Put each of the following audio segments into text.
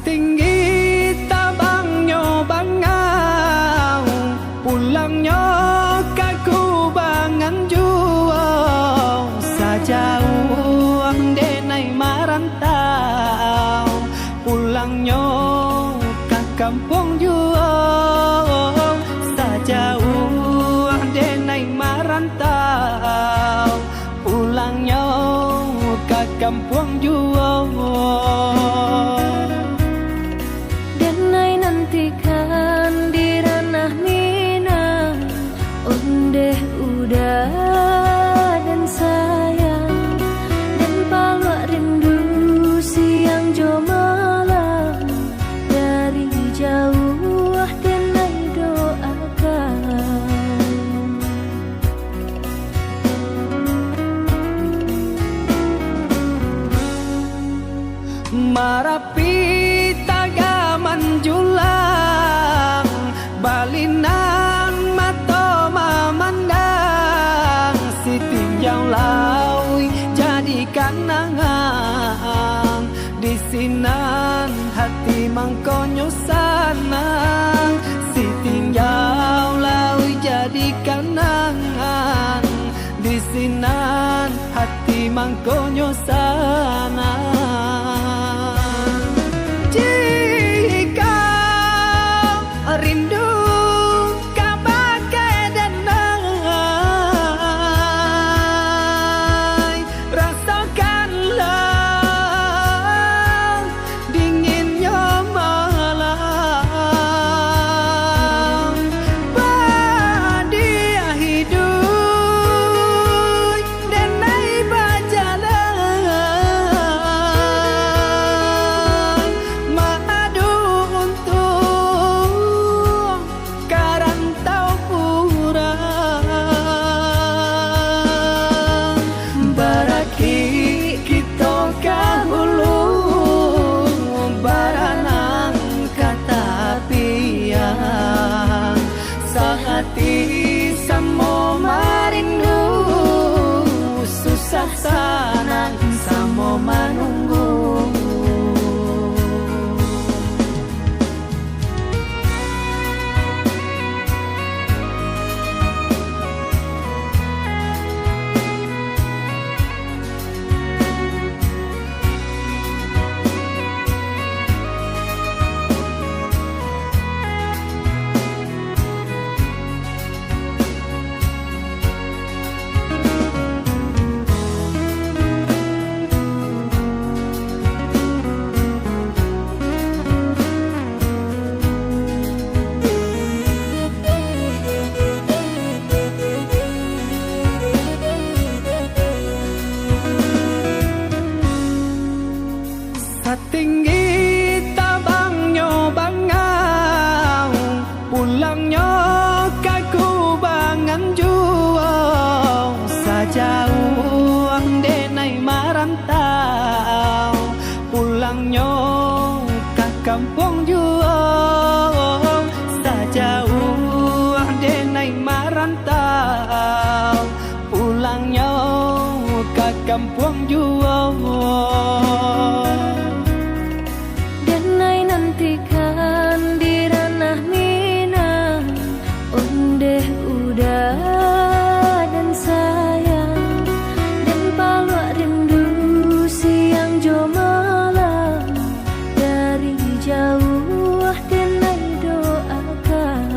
Satinggi tabangnya bangau, pulangnya ke kubangan jual, sajauh denai marantau, pulangnya ke kampung jual, sajauh denai marantau, pulangnya ke kampung jual. Denai nantikan di ranah Minang, ondeh udah dan sayang, dan palak rindu siang jo malam, dari jauh denai doakan. Marapi tagaman julang, balinan mato memandang, si tinjau laui jadi kanangan, di sinan hati mangkonyo sanang, si tinjau laui jadi kanangan, di sinan hati mangkonyo sanang. Jika rindu kapakai denai, rasakanlah dinginnya malam, badia hidup denai bajalan, madu untuk karantau kurang, baraki kita kahulu, baranang kata piang, sahati samo marindu, susah sanang samo manunggu. Satinggi tabangnya bangau, pulangnya ke kubangan jual, sajauh denai marantau, pulangnya ke kampung jual, sajauh denai marantau, pulangnya ke kampung jual. Denai nantikan di ranah Minang, ondeh udah dan sayang, dan palak rindu siang jo malam, dari jauh denai doakan.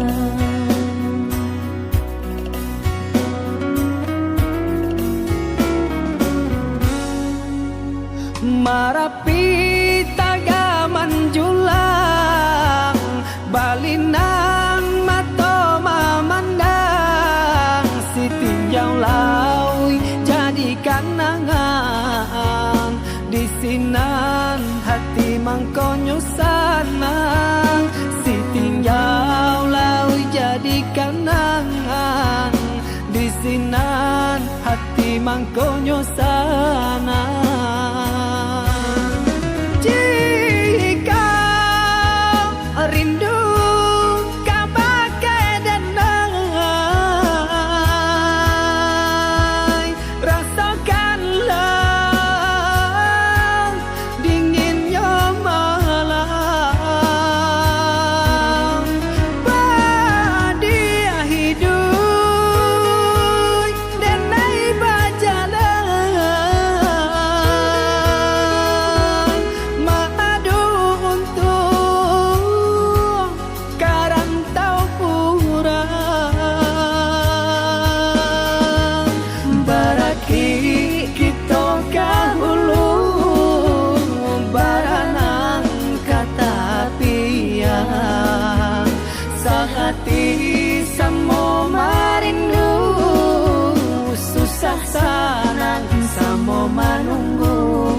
Marapi tagaman julang, balinan mato memandang, si tinjau laui jadi kanangan, di sinan hati mangkonyo sanang, si tinjau laui jadi kanangan, di sinan hati mangkonyo sanang. Jika rindu kapakai denai, rasakanlah dinginnya malam, hati samo merindu, susah senang samo menunggu.